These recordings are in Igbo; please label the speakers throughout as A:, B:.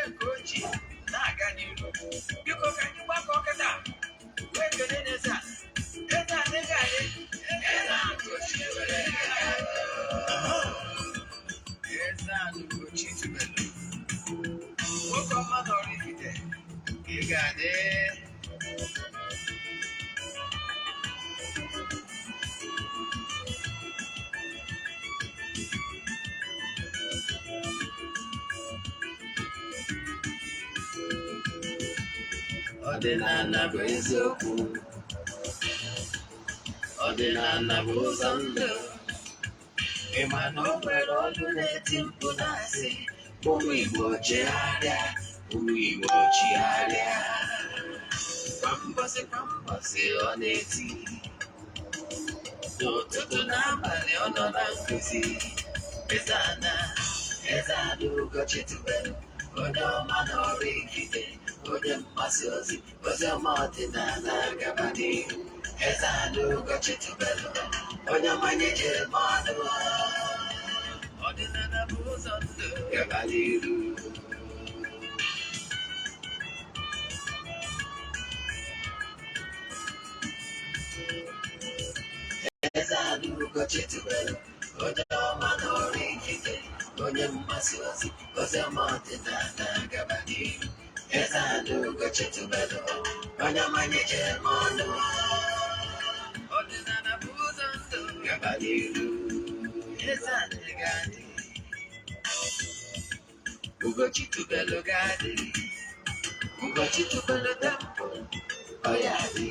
A: Ugochi na-aga n'ihu. Biko ka anyị gbakọọ kịta wee kelee Eze-Ana. Eze-Ana ga-adị. Eze-Ana Ugochi were Eze-Ana Ugochi Tubelu. Nwoke ọma na Oraifite ị ga-adị. Ọdịnala bụ eziokwu, ọdịnala bụ ụzọ ndụ. Ị ma na o nwere ọdụ na-eti mkpu na-asị, ụmụ Igbo chegharịa, ụmụ Igbo chigharịa. Kwa mbọsị ọ na-eti, n'ụtụtụ n'abalị ọ nọ na nkụzi. Eze-Ana, Eze-Ana Ugochi Tubelu, onye ọma na Oraifite, onye mgbasa ozi, ozi ọma ọdịnala gaba n'ihu. Eze-Ana Ugochi Tubelu, onye mmanya jere mmanụ. Ọdịnala bụ ụzọ ndụ gaba n'ihu. Eze-Ana Ugochi Tubelu, onye ọma na Oraifite, onye mgbasa ozi, ozi ọma ọdịnala gaba n'ihu. Eze-Ana Ugochi Tubelu, onye mmanya jere mmanụ. Ọdịnala bụ ụzọ ndụ gaba n'ihu. Eze-Ana ga-adị. Ugochi Tubelu ga-adị. Ugochi Tubelu temple, ọ ya adị.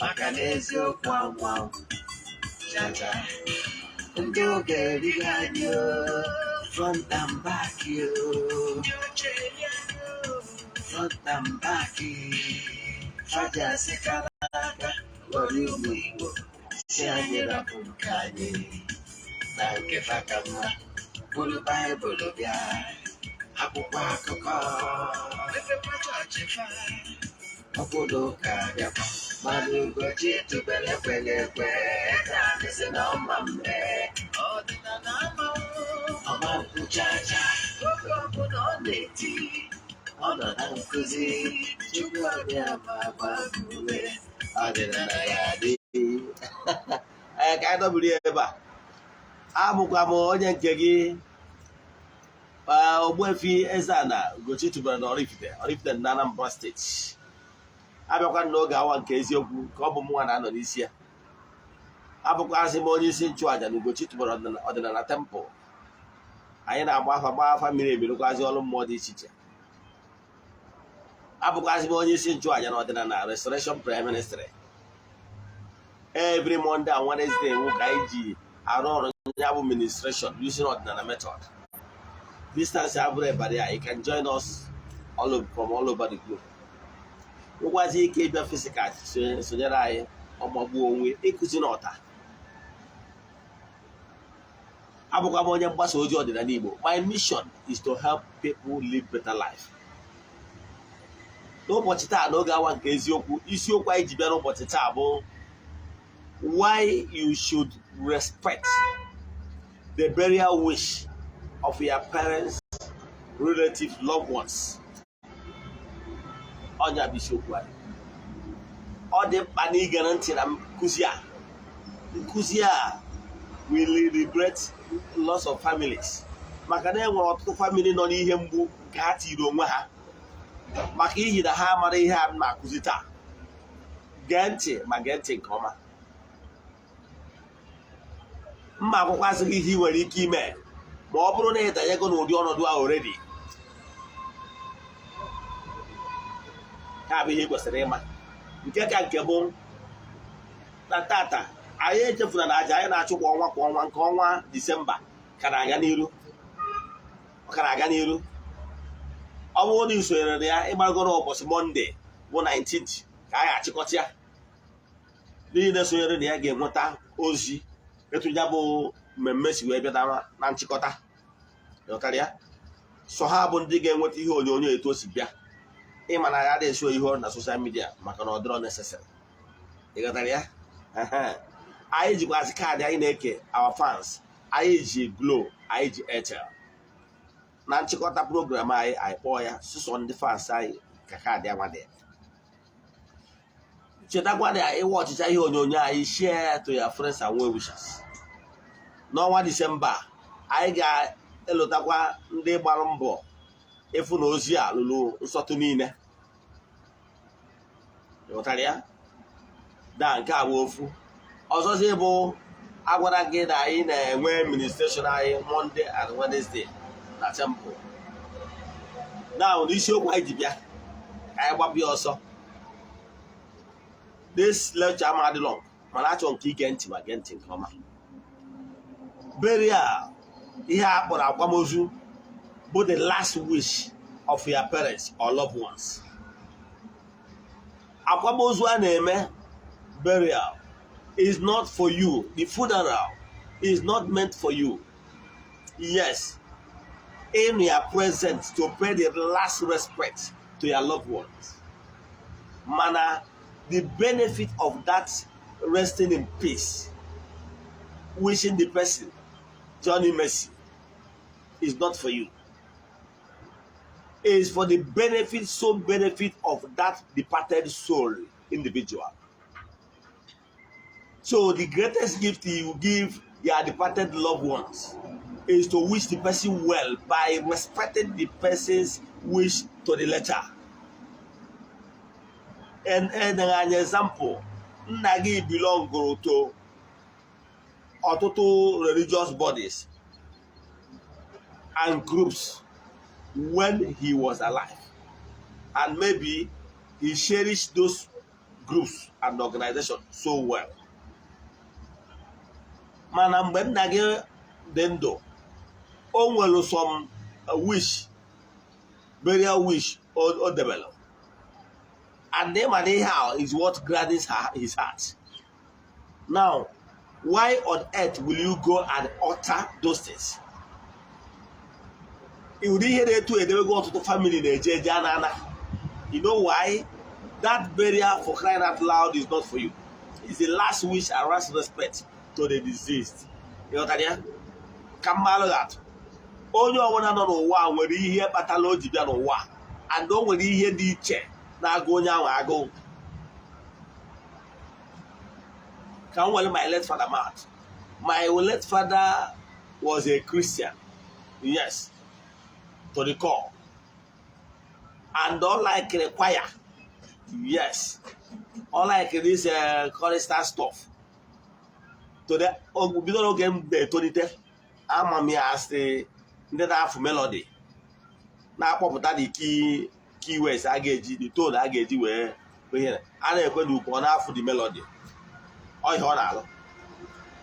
A: Maka na eziokwu anwa chacha, ndị oge erighị anyị front and back front and back. Faja si kara aka were ụmụ Igbo si anyị rapụ nke anyị na nke faka mma. Bụrụ Baịbụl bịa, akwụkwọ akụkọ efekwa chọọchị fa, obodo ụka bịakwa. Mana Ugochi Tubelu ekweghị ekwe. Eze-Ana sị na ọma mme, ọdịnala ọma nkwụchacha. Oge ọbụla ọ na-eti, ọ nọ na nkụzi. Chukwu ọbịa ma gba ume, ọdịnala ya dị. Ka anyị dọbiri ebe a. Abụkwa m onye nke gị, Ogbuefi Eze-Ana Ugochi Tubelu na Oraifite na Anambra steeti. Abịakwa n'oge awa nke eziokwu ka ọ bụ mụnwa na-anọ n'isi ya. Abụkwazị m onye isi nchụaja na Ugochi Tubelu ọdịnala temple. Anyị na-agba afa mmiri emirikwazi ọrụ mmụọ dị iche iche. Abụkwazị m onye isi nchụaja na ọdịnala Restoration Prayer Ministry. Every Monday and Wednesday ka anyị ji arụ ọrụ ya bụ ministration using ọdịnala method. Distance abụrụ ebara ya, you can join us from all over the globe. Ụgwazi ike ịbịa fisikal sonyere anyị ọmagbu onwe ịkụzi n'ọta. Abụkwa m onye mgbasa ozi ọdịnala Igbo. My mission is to help people live better life. N'ụbọchị taa n'oge awa nke eziokwu, isiokwu anyị ji bịa n'ụbọchị taa bụ why you should respect the burial wish of your parents, relatives, loved ones. Ọnya bụ isiokwu anyị. Ọ dị mkpa na ige ntị na nkụzi a will liberate lots of families. Maka na enwere ọtụtụ family nọ n'ihe mgbu nke ha tiri onwe ha maka ihi na ha amara ihe a na-akụzi taa. Gee ntị ma gee ntị nke ọma. Mma akwụkwazị gị ihe ị nwere ike ime ma ọ bụrụ na ị danyego n'ụdị ọnọdụ ahụ already. Ha bụ ihe kwesịrị ịma. Nke ka nke bụ na tata anyị echefuna na aja anyị na-achụ kwa ọnwa nke ọnwa Disemba ka na-aga n'iru. Ọ bụrụ na isonyere na ya ịgbagoro ụbọchị Mọnde bụ 19th ka anyị achịkọta ya. Niile sonyere na ya ga-enweta ozi etu ya bụ mmemme si wee bịa na nchịkọta. Ịghọtara ya? So ha bụ ndị ga-enweta ihe onyonyo etu o si bịa. Ịma na ya adịghị ihe ọrụ na soshal midia maka na ọ dịrọ necessary. Ịghọtara ya? Anyị jikwazi kaadị anyị na-eke our fans. Anyị ji Glo, anyị ji Airtel. na nchịkọta program anyị kpọọ ya sụsọ ndị fans anyị ka ka dị amade. Chetakwa na ịwa ọchịcha ihe onyonyo anyị share to your friends and well wishers. N'ọnwa Disemba anyị ga-elotakwa ndị gbara mbọ ịfụ na ozi a lụrụ nsọtụ niile. Ịghọtara ya? Da nke a bụ ofu. Ọzọzi bụ agwara gị na anyị na-enwe ministration anyị Monday and Wednesday na temple. Now n'isiokwu anyị ji bịa ka anyị gbapụ ya ọsọ. This lecture am long, mana achọ nke ige ntị ma gee ntị nke ọma. Burial, ihe a kpọrọ akwamozu bụ the last wish of your parents or loved ones. Akwamozu a na-eme burial is not for you. The funeral is not meant for you. Yes, in your presence to pay the last respect to your loved ones. Mana, the benefit of that resting in peace, wishing the person Johnny mercy, is not for you. It is for the benefit, sole benefit of that departed soul individual. So the greatest gift you give your departed loved ones is to wish the person well by respecting the person's wish to the letter. And an example, Nagi belonged to ọtụtụ religious bodies and groups when he was alive, and maybe he cherished those groups and organizations so well. Mana mgbe nna gị dị ndụ, o nwere some wish, burial wish o develop, and them and how is what gladdens his heart. Now, why on earth will you go and utter those things? You didn't hear it to go to the family in Eze-Ana. You know why? That burial, for crying out loud, is not for you. It's the last wish and last respect to the deceased. You know what I mean? Come on, that. Only one another one when you hear pathology than a war, and don't when you hear the chair. Now go now, I go. Can well my late father Matt. My late father was a Christian, yes, to the core, and unlike the choir, yes, unlike this chorister stuff. To the we don't get the tonite. I'm me as the half melody. Now pop that the key words I get the tone I get where here. I never do one half of the melody. Oh, you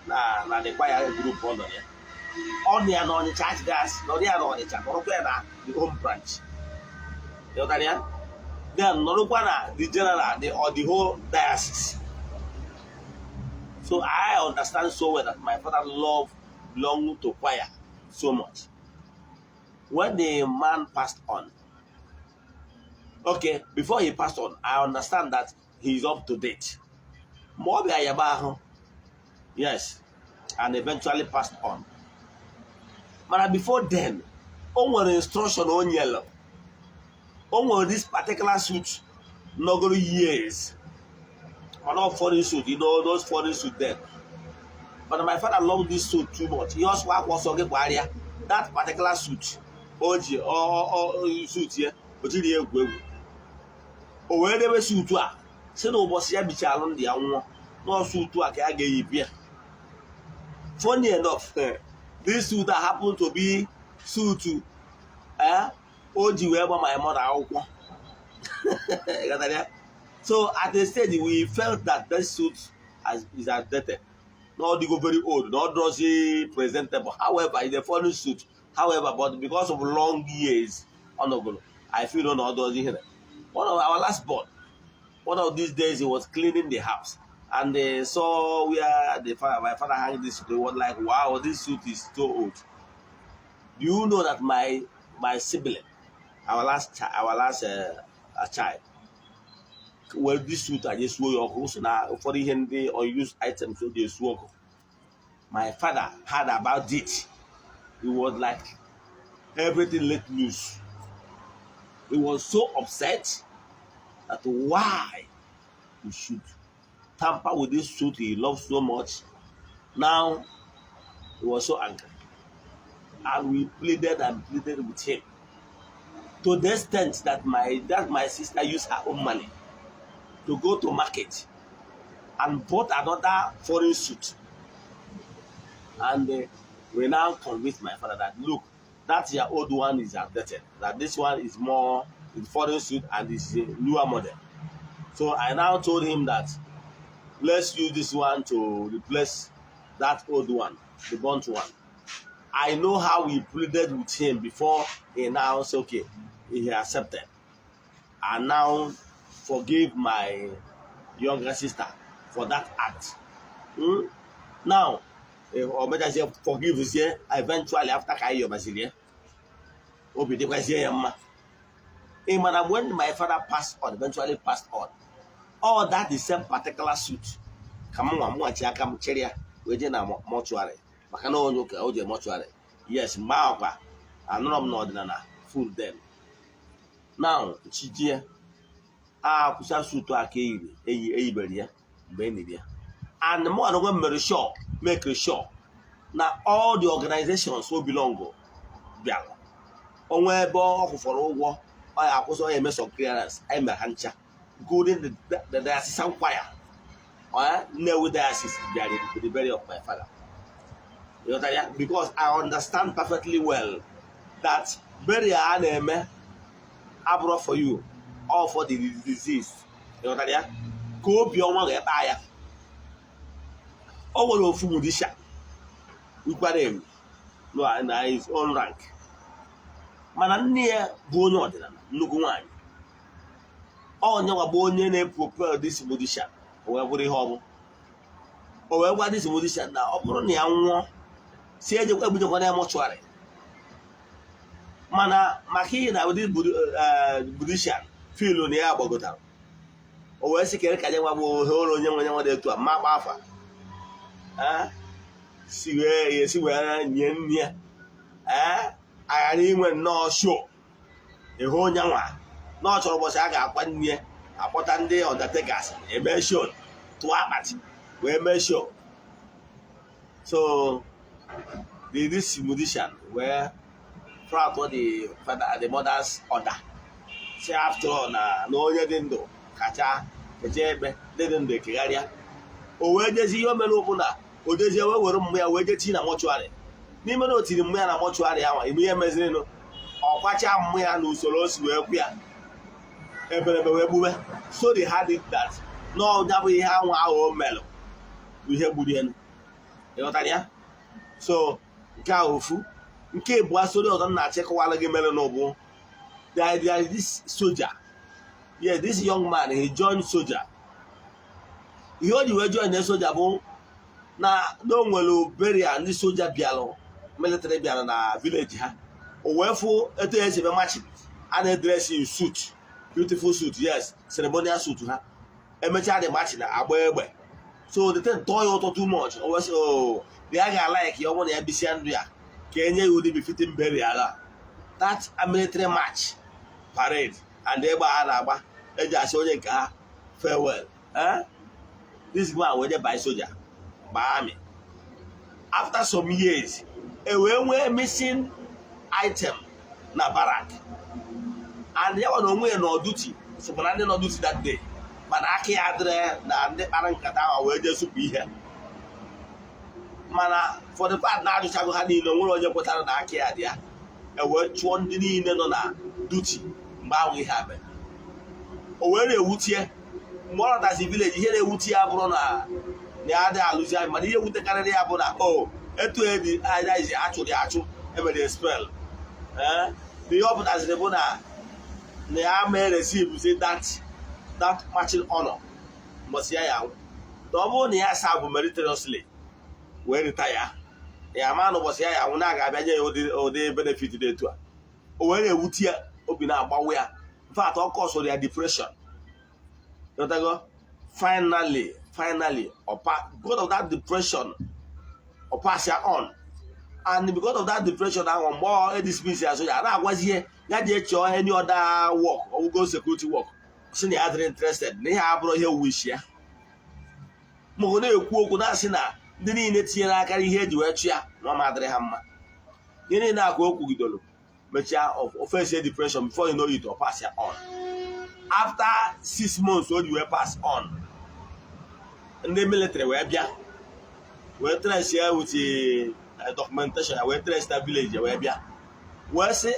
A: na the choir group on there. On the church gas, no, they are on the church, or the home branch. You know what I mean? Then, no, the general, or the whole diocese. So I understand so well that my father belonged to choir so much. When the man passed on, okay, before he passed on, I understand that he is up to date. Yes, and eventually passed on. But before then, on instruction on yellow, on this particular suit, not going years. Or not foreign suit, you know, those foreign suit then. But my father loved this suit too much. He also was on that particular suit. Or suit here, but he didn't go. Or wherever suit are. Say no boss here, bitch, along the hour. No suit to a kage. Funny enough, this suit that happened to be suit to Oji wherever my mother. So at the stage we felt that this suit is outdated. Not go very old, not rosy presentable. However, it's a foreign suit. However, but because of long years, I feel not doing it. One of our last born, one of these days he was cleaning the house, and they saw where my father hanged this suit. They were like, "Wow, this suit is so old." Do you know that my sibling, our last child, well, this suit I just swore your so now for the handy or used items so they swore. My father heard about it. He was like, everything let loose. He was so upset that why he should tamper with this suit he loved so much. Now he was so angry. And we pleaded and pleaded with him. To the extent that my sister used her own money to go to market and bought another foreign suit. And we now convinced my father that, look, that your old one is outdated, that this one is more in foreign suit and is a newer model. So I now told him that let's use this one to replace that old one, the burnt one. I know how we pleaded with him before he now said, okay, he accepted. And now forgive my younger sister for that act. Now, or better say, forgive us here, eventually after Kayo Basilia. When my father passed on, eventually passed on, all that the same particular suit. Come on, come cheria, waiting a mortuary. Macano, look, the mortuary. Yes, Maupa, and no full them. Now, Chijia, Kusasu to Akiri, Abelia, Benidia. And the more than very sure, make it sure. Now, all the organizations will belong to Biala. On where ball for war, I was a mess of clearance, I'm a huncher. Good in the diocese choir. No diocese, the burial of my father. Because I understand perfectly well that burial I brought for you, all for the disease. You know what I mean? Go beyond one buyer. All of Fumudisha. We got him. No, and his own rank. Man, near Bono, Nuguan. All never born name prepare this Budisha, or where they hobble. Or what is Budisha now? Upon the say the way with the mortuary. Mana Makina with this Budishan, feel on the air Bogota. Or where she can Kajawa will hold on young to a map offer. See where near. I didn't know sure. The whole young one. Not all was I got 1 year. A potan day on the Tegas, a measure to Abat, where measure. So, this musician were proud of the father and the mother's order. Say after all, no, you didn't do. Kacha, the jebe, didn't the Kigaria. Oh, where does your man open up? Or does your room where we get in a mortuary? Nimano to the man a mortuary hour, in mere mezzino, or Pacha Muyan who solos were queer. So they had it that no, that we have our mellow. We have Budian. You know what I mean? So, Gaofu, Nke Boasodo on that check while again melanobo. There is this soldier. Yeah, this young man, he joined soldier. He only will join the soldier. Now, no one will bury and this soldier bialo, military bialo na village. Or wherefore, it is a match and a dress in suit. Beautiful suit, yes, ceremonial suit. A match the match in a so the thing toy too much. Always, oh, the guy like your money, ABC Andrea. Kenya would be fitting burial. That's a military match parade, and they were Araba, a just car farewell. This man was by soldier, by army. After some years, a well missing item na barrack. And they were no duty, so when I did not duty that day. But I can't address the Arankata where they should be here. Mana for the part now, you shall have no one your potato. I can't there. A word 20 on duty, but we have it. Or where they would here, more than the village, here they would here, Brona. The other allusion, but here with the Canada Abona. Oh, and to the idea is actually, every spell. The opposite as the Bona. The army received say that matching honor must ya double near serve meritoriously when retire. A man was here, I will not have any benefit today to her. Or when a wood here open up where, in fact, of course, their depression. Don't I go? Finally, because of that depression, or pass on, And because of that depression, now more this means so yeah, was here. Ya any other work or go security work. So they are interested. They have brought here wish ya. Mo na ekwu okwu na asị na ndị niile tinyere aka ihe eji wee chụ ya na ọ madịrị ha mma. Ihe niile akwa okwu gidoro mechia of first year depression before you know it or pass ya on. After 6 months when you were pass on, ndị military wee bịa wee trace ya with documentation wee trace that village wee bịa wee sị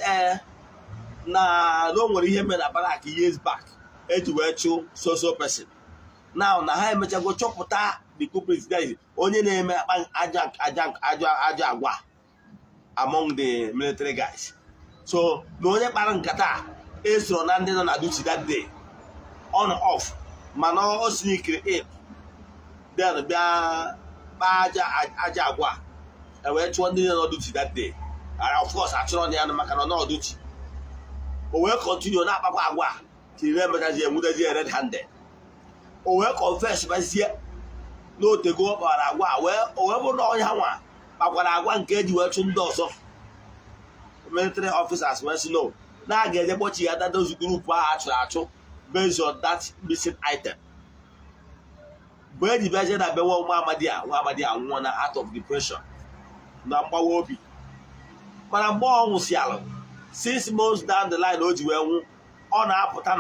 A: na no nwere ihe mere na barak years back eji wee chụ so person. Now na ha emechago chọpụta the culprit guys onye na-eme aja agwa among the military guys. So na onye kpara nkata esoro na ndị nọ na duty that day on off mana o sneakere in then bịa kpaa aja agwa wee chụọ ndị nọ duty that day. Of course achọrọ ya maka na ọ duty o wee continue na-akpakwa agwa tiri emetazi enwudazi red handed. O wee confess bazie n'otego kpara agwa o wee bụrụ na ọnya nwa kpakwara agwa nke eji wee chụ ndị ọzọ. Military officers wee sị no na a ga-eje kpọchi ya those group ahụ achụ based on that missing item. Mgbe eji bịazie na be nwa amadi a nwụọ na out of depression na mgbawa obi. Mana mgbe ọ nwụsịalụ 6 months down the line o ji wee nwụ ọ na-apụta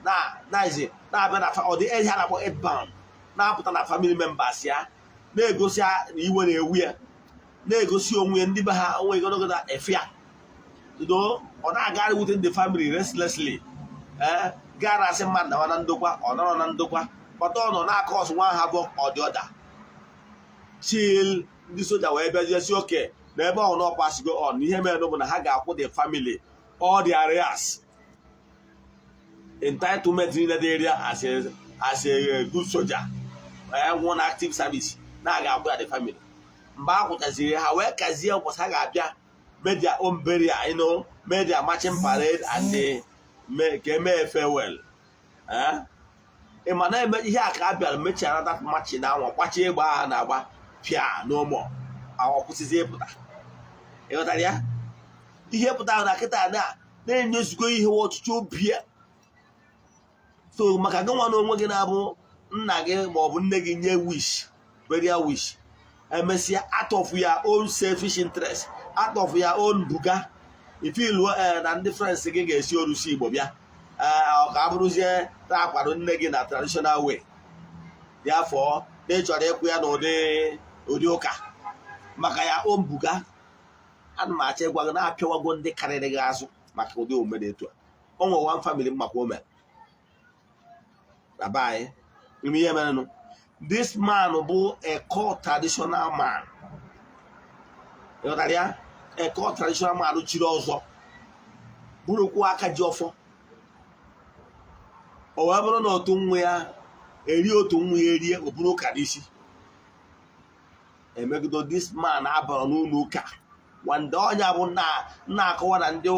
A: na-abịa na ọ dị eji ha na-akpọ headbound na-apụta na family members ya na-egosi iwe na-ewu ya na-egosi onwe ya ndị be ha onwe ogologo na efe ya ọ na-agagharị within the family restlessly gara asị mmadụ na na ndokwa ọ nọrọ na ndokwa kpọta ọ nọ na-aka ọsụ nwa ha bụ ọ dị ọda chil ndị soja wee bịazie si oke na ebe ọ nọ pasigo on ihe mere bụ na ha ga-akwụ the family all the arrears entitlement niile dị area as a good soldier one active service na ga-akwụ ya the family. Mgbe a kwụchaziri ha wee kazie ụbọchị ha ga-abịa media own burial media marching parade and ka emee farewell. Ịma na eme ihe a ka a bịara mechara that match na anwa kwachi egbe agha na-agba pịa n'ụmụ akwụsịzi ịpụta. Ịghọtara ya ihe pụtara na kịta na-enyezugo ihe ọchịchị obi ya. So maka gị nwa na onwe gị na-abụ nna gị maọbụ nne gị nye wish burial wish emesịa out of your own selfish interest out of your own buga ifilu na ndị friends gị ga-esi orusi Igbo bịa ọ ka abụrụzie na-akwado nne gị na traditional way therefore na ịchọrọ ịkwụ ya n'ụdị ụka maka ya own buga. Ana m achọ ịgwa gị na-apịawago ndị karịrị gị azụ maka ụdị omume na etu a. O nwere one family mmakwa o mere Bye. This man bụ a core traditional man. A core traditional man chiri ọzọ bụrụkwa aka ji ọfọ. O wee bụrụ na otu nwa ya eri otu nwa ya erie o bụrụ ụka n'isi. Emegido this man abara n'ụlọ ụka wanda ọnya bụ na-akọwa na ndị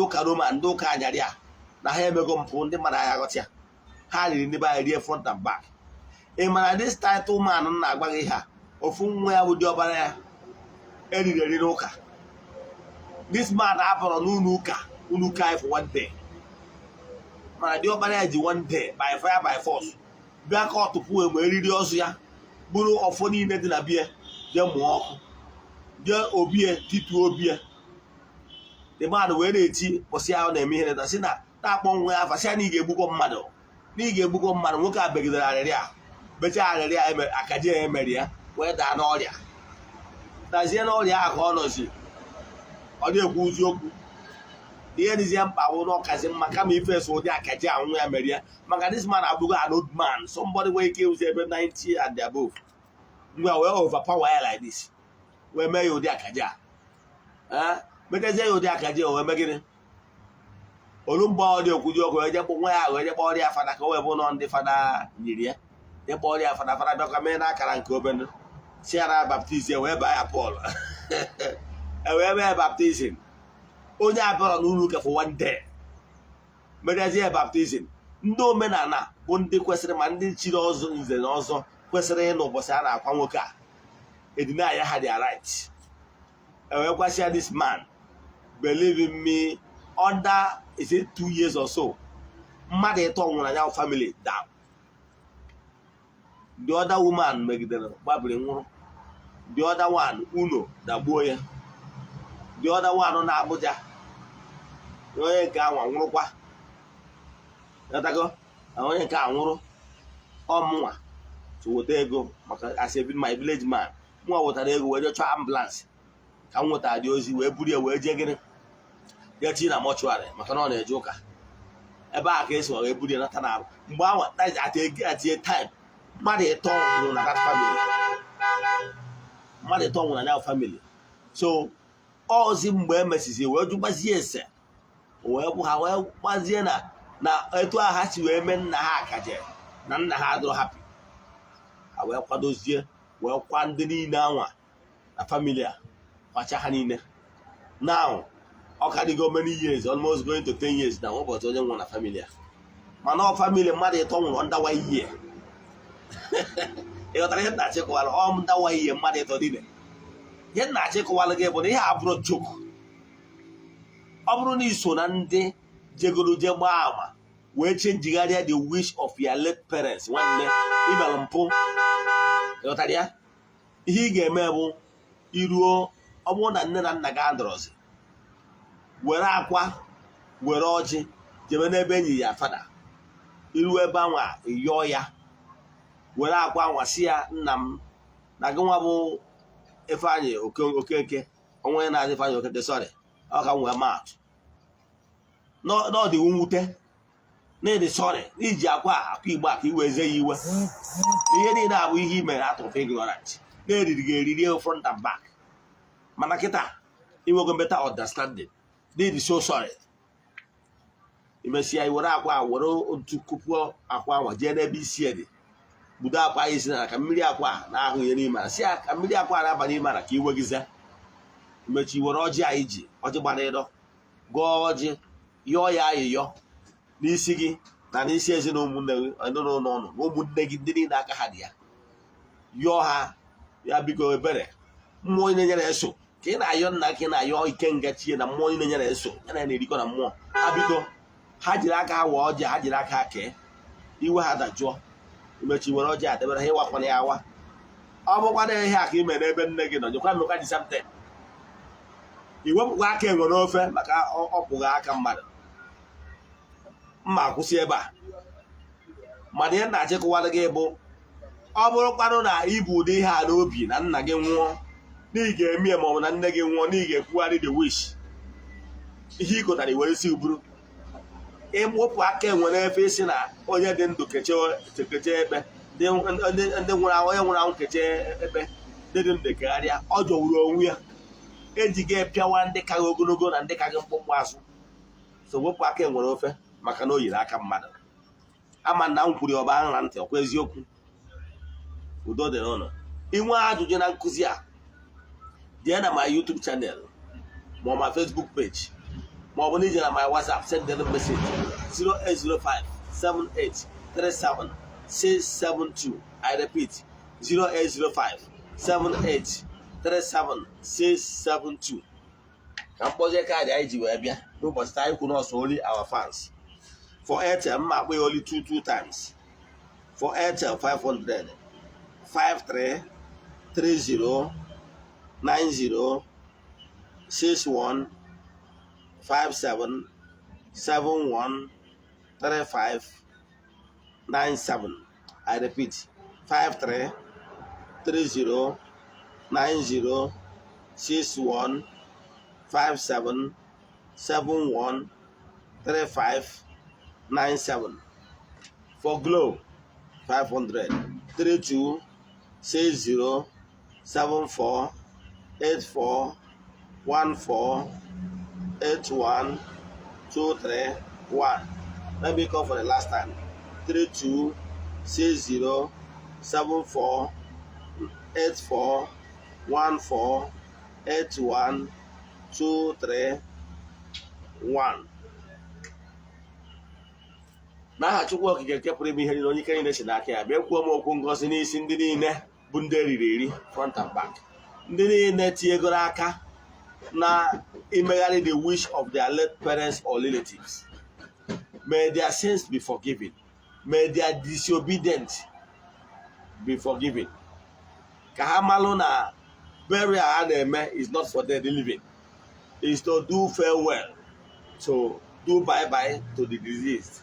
A: ụka Roma ndị ụka anyarị a na ha emego mpụ ndị mmadụ agha ghọta ya. Ha riri ndị be rie front and back. Ị mara this title man na-agba gị ha ofu nwa ya bụ dị ọbara ya eriri n'ụka. This man apụrụ n'ụlọ ụka for one day. Mana dị ọbara ya ji one day by fire by force bịa ka ọ tụpụ enwe eriri ọzọ ya bụrụ ọfọ niile dị na bie jee mụọ ọkụ jee obie titu obie. The man wee na-eti pọsị ahụ na-eme ihe na si na-akpọ nwa ya afa si ya na ị ga-egbukọ mmadụ nwoke a begidere arịrịa bechaa arịrịa akaji ya emere ya wee daa n'ọrịa dazie n'ọrịa ahụ ka ọ nọzi ọ na-ekwu eziokwu. Ihe dịzie mkpa bụ n'ọkazi mma kama ifeso ụdị akaji ahụ ya mere ya maka this man abụgo an old man somebody wee ike ụzi ebe 90 and above ngwa wee overpower ya like this wee mee ya ụdị akaji a metezie ya ụdị akaji wee mee gịnị olumba ọ dị okwuji ọkụ wee jekpọ nwa ya wee jekpọ ọrịa fada ka o wee bụ nọ ndị fada nyiri ya jekpọ ọrịa fada bịakwa mee n'akara nke obere si ya na baptizim wee baa ya Pọl wee mee baptizim. Onye abịara n'ụlọ ụka for one day merezie baptizim. Ndị omenala bụ ndị kwesịrị ma ndị chiri ọzọ nze na ọzọ kwesịrị ịnụ ụbọchị a na-akwa nwoke a edina ya ha their right this man, believe in me, under is it 2 years or so, mother tongue on our family down. The other woman make the babbling. The other one, Uno, the boy. The other one on Abuja. No, you can't walk. Let go. I only can't walk. Or more. So what they go, I said, my village man. More what they go, where you try ambulance. Come what I do is you put your way again. Get in a mortuary, Macaron, a joker. A bar case or a put in a tanab. Wow, that's at a time. Mother tongue on that family. Mother tongue on our family. So, all Zimbabwe messages, where do but yes, well, however, was Ezeana. Now, it was hatchy women, Nahakaje, none had happy. I welcome those dear, well, Quandini now, a familiar, Pachahanine. Now, how can you go many years, almost going to 10 years now, but only one a familiar. Man, our family, mother tongue under 1 year. You are not check while on the way, mother to dinner. Yet not check while again, but they have brought joke. Obroni sonande, Jeguru Jemama, waiting the wish of your late parents. One day, Ibalampo, Yotaria, he gave me Iruo, a one and Nagandros. Where aqua, where Oji, Jemene Benny, your father. Irue Bawa, Yoya. Where aqua was here, Nam Nagawabo, if I knew, okay, when I define your sorry. How can we match? No, the Umute. Nay, the sorry. Need Jaqua, keep back, he was a you were. The ending that we he made out of ignorance. They did get real front and back. Manaketa, he will better understanding. They is so sorry. You may see I would aqua, what to Kupo, aqua, Jenna be seed. Buddha is a Camilia qua, now any man. See a Camilia qua, Abanima, he was there. Mechi were Oji Aiji, Oji Banedo, Goji, yo, Nisigi, and he says no Munde, I don't know, no Mundegi didn't like a hadia. Yoha, Yabigo better. More in a so. Can I yon nakin I yo can get here the more in a so, and I need to more. Abigo, Hajiraka, Waja, Hajiraka, you had a jaw. Mechi were Oja, they were here 1 hour. Oh, what I have him and even negative on you can't look at something. You won't work on offer like I can matter. Marcusieba Marian Najeko Gable. All Barona Ibu they had open and again one. They gave me a moment and again one nigga who the wish. He got any way see brew. Aim what working when I facing a or you didn't do catch your secretary. Then when I went around catch they didn't the carrier or the wrong. Eji get Piawan de Kagogo and de Kagam. So what working one offer? Macano Yaka mother. I'm a now put your bang until where's Yoku. Udo the honor. In one to Jenan Kuzia. The end of my YouTube channel, more my Facebook page, more on my WhatsApp, send them a message 0805 78 37 672. I repeat 0805 78 37 672. Cambodia card IG Webia, no, but time could not only our fans. For Airtel, map we only two times. For Airtel 500 53 30 90 61 57 71 35 97. I repeat 53 30 90 61 57 71 35 97. For Glow 500 32 60 74 84 14 81 23 1. Let me call for the last time. 32 60 74 84 14 81 23 1. Now, to work again, kept me here in only carrying the Shinaka. I make one more Congosin in the front and back. Ndị niile tie ego n'aka na imegharị the wish of their late parents or relatives. May their sins be forgiven. May their disobedience be forgiven. Ka ha malụ na burial a na-eme is not for the living. Is to do farewell, to do bye-bye to the deceased.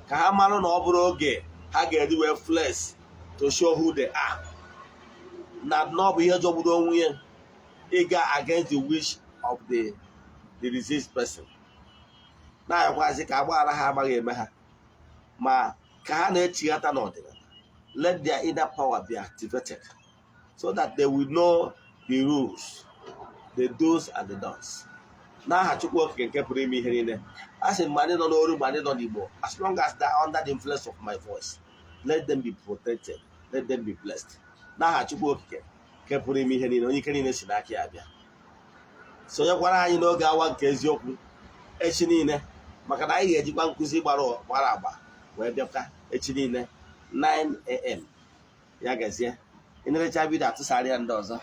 A: Ka ha malụ na ọ bụrụ oge ha ga-edi wee flesh to show who they are. Na ọ bụ ihe jọgburu onwe ya ịga against the wish of the deceased person. Na-ayọkwazi ka agbaghara ha amaghị eme ha, ma ka ha na-echighata n'ọdịnala. Let their inner power be activated so that they will know the rules, the do's and the don'ts. N'aha Chukwu Okike nke pụrụ ime ihe niile, a sị ma ndị nọ n'oru ma ndị nọ n'Igbo, as long as they are under the influence of my voice, let them be protected, let them be blessed. N'aha Chukwu Okike nke pụrụ ime ihe niile, onye ike niile si n'aka ya abịa. Sonyekwara anyị n'oge awa nke eziokwu echi niile, maka na anyị ga-ejikwa nkụzi gbara agba wee bịakwa echi niile 9 AM. Ya gazie, ịnerecha vidio atụsarịa ndị ọzọ.